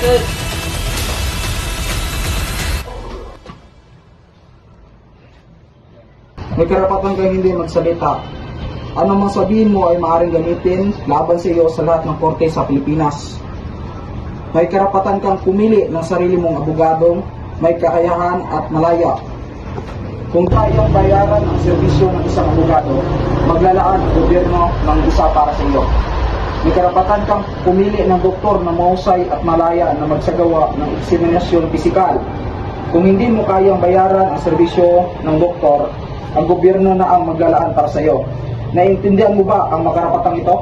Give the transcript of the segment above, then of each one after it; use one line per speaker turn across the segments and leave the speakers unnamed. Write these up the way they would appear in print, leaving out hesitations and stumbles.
May karapatan kang hindi magsalita. Ano mang sabihin mo ay maaaring gamitin laban sa iyo sa lahat ng korte sa Pilipinas. May karapatan kang pumili ng sarili mong abogadong may kakayahan at malaya. Kung kayang bayaran ang serbisyo ng isang abogado, maglalaan ang gobyerno ng isa para sa iyo. May karapatan kang pumili ng doktor na mahusay at malaya na magsagawa ng eksaminasyon pisikal. Kung hindi mo kayang bayaran ang serbisyo ng doktor, ang gobyerno na ang maglalaan para sa iyo. Naiintindihan mo ba ang makarapatang ito?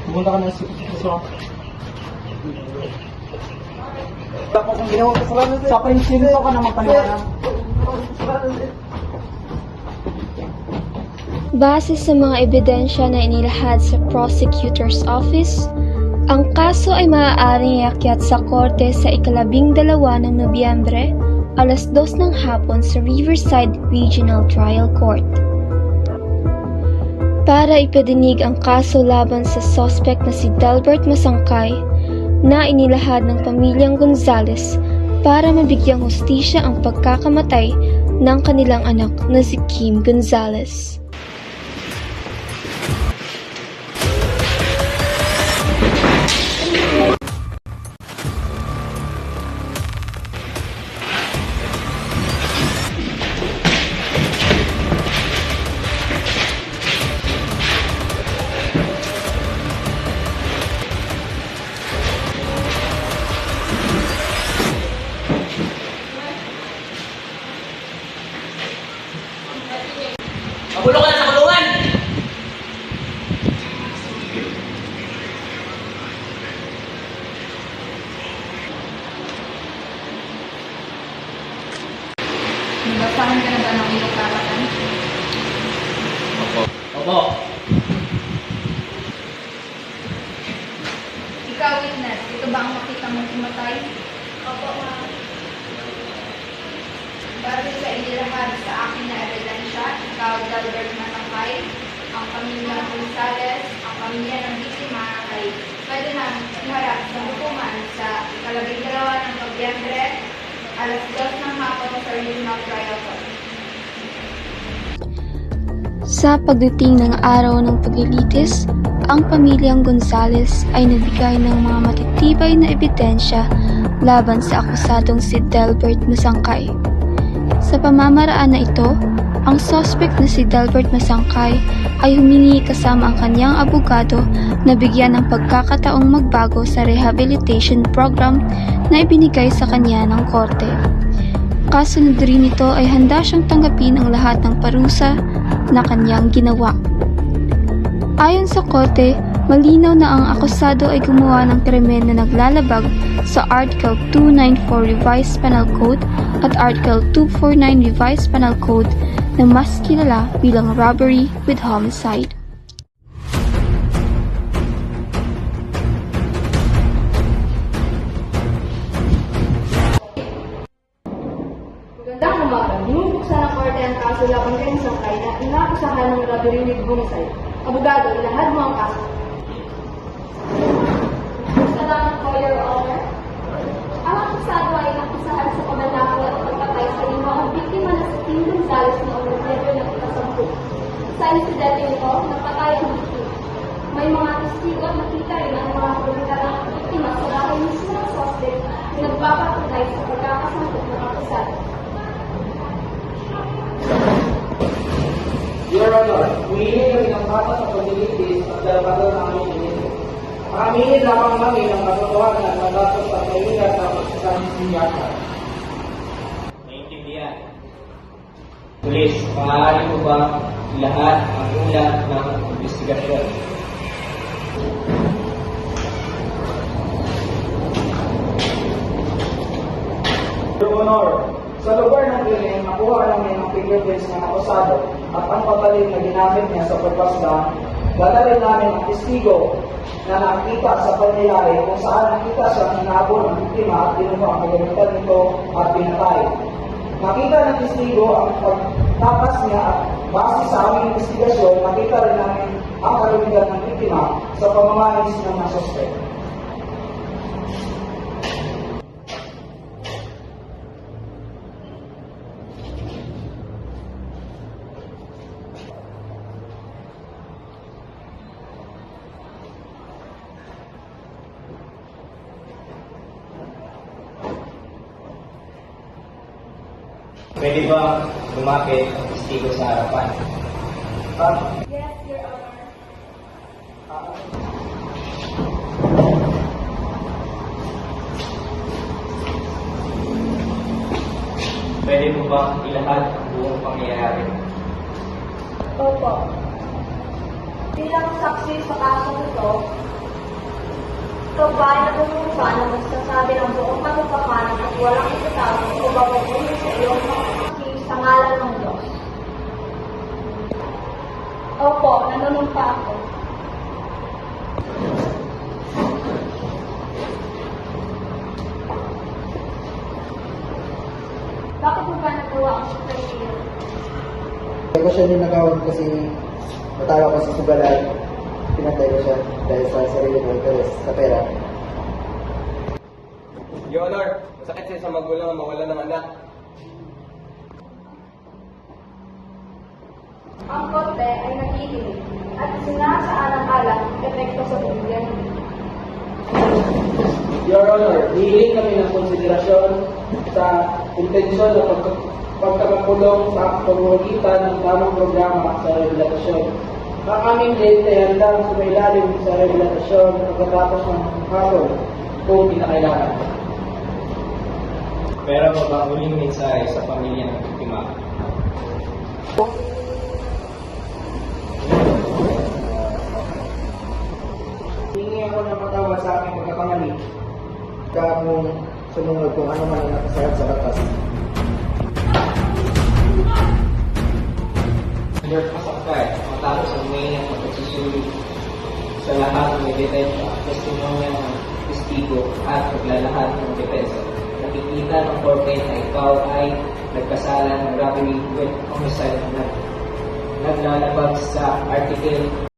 Pumunta ka na sa prinsipyo ka na magpaniwala.
Base sa mga ebidensya na inilahad sa prosecutor's office, ang kaso ay maaaring iakyat sa korte sa ika-12 ng Nobyembre, alas 2 ng hapon sa Riverside Regional Trial Court. Para ipadinig ang kaso laban sa suspect na si Delbert Masangkay na inilahad ng pamilyang Gonzales para mabigyang hustisya ang pagkakamatay ng kanilang anak na si Kim Gonzales.
Makulong ka na sa kulungan!
Nabasahan ka na ba ng iyong karapatan?
Opo.
Ikaw, witness, ito ba ang makita mong pumatay? Opo, ma'am. Base sa inilahad sa akin na ebidensya, ikaw, Delbert Masangkay, ang pamilya ng Gonzales, ang pamilya ng biktima ay pwede nang iharap sa hukuman sa ika-12 ng Nobyembre, alas 2 ng hapon sa Regional Trial Court.
Sa pagdating ng araw ng paglilitis, ang pamilyang Gonzales ay nagbigay ng mga matitibay na ebidensya laban sa akusadong si Delbert Masangkay. Sa pamamaraan na ito, ang suspect na si Delbert Masangkay ay humingi kasama ang kanyang abogado na bigyan ng pagkakataong magbago sa rehabilitation program na ibinigay sa kanya ng korte. Kasunod rin nito ay handa siyang tanggapin ang lahat ng parusa na kanyang ginawa. Ayon sa korte, malinaw na ang akusado ay gumawa ng krimen na naglalabag sa Article 294 Revised Penal Code at Article 249 Revised Penal Code na mas kilala bilang robbery with homicide.
Magandang umaga. Binubuksan ng korte ang kaso laban kay Masangkay na inaakusahan ng robbery with homicide. Abogado, ilahad mo ang kaso. Salamat po, Your Honor. Ang akusado ay nakusahan sa pamanakot at pagpatay sa limang biktima na si Kim Gonzales noong Nobyembre ng 2010. Sa insidente nito, napatay ang biktima. May mga testigo at nakita rin ang mga pagkakataon ng biktima sa bahay mismo ng suspect na nagpapatunay sa pagkakasangkot ng akusado.
Your Honor, humihingi kami ng bata sa paglilitis at dalabado ng aming inito. Pakamihin lamang namin ang katotohanan ng datos at kaibigan na pagkakasinyasa.
Naiintindihan. Pulis, maaari mo ba lahat ang ulat ng investigasyon?
Your Honor, sa lugar ng krimen, nakuha namin ang fingerprints ng akusado at ang patalim na ginamit niya sa pagpasdan. Dala rin namin ang testigo na nakita sa pangyayari kung saan nakita siyang hinabol ng biktima at kinuha ang kagamitan nito at pinatay. Nakita ng testigo ang pagtakas niya at base sa aming investigasyon, nakita rin namin ang kalimitan ng biktima sa pamamanis ng mga suspect.
Pwede ba lumapit ang testigo sa harapan?
Yes, Your Honor.
Pwede mo ba ilahad ang buong pangyayari?
Opo. Bilang saksi sa kasong ito, ito ba ay natutungpa na magsasabi ng buong katotohanan at walang itatago o babaguhin sa iyong mga saksi sa ngalan ng Diyos? Opo, nanunumpa ako. Bakit mo ba nagawa ang superhero?
Kaya ko siya ninagawan kasi natalo ko sa sugalan. Pinatay ko siya dahil sa sarili ko interes sa pera.
Your Honor, masakit sa isang magulang ang mawala ng anak.
Ang korte ay nakikinig at sinasaalang-alang ang epekto sa pamilya.
Your Honor, hihiling kami ng konsiderasyon sa intensyon ng pagkakakulong sa pamamagitan ng tamang programa sa rehabilitasyon. Ang aming lente ay handang sumailalim sa rehabilitasyon pagkatapos ng hatol kung kinakailangan.
Pero ba uling mensahe sa pamilya ng biktima?
Hingi ako ng patawad sa aking pagkakamali.
Kaya kung sumunod kung ano man ang nakasaad sa batas.
Under pasakay, matapos ang may ng pagsusuri sa lahat ng ebidensya, testimonya ng testigo at paglalahad ng depensa. Nakikita ng korte na ikaw ay nagkasala ng robbery with homicide na naglalabag sa Article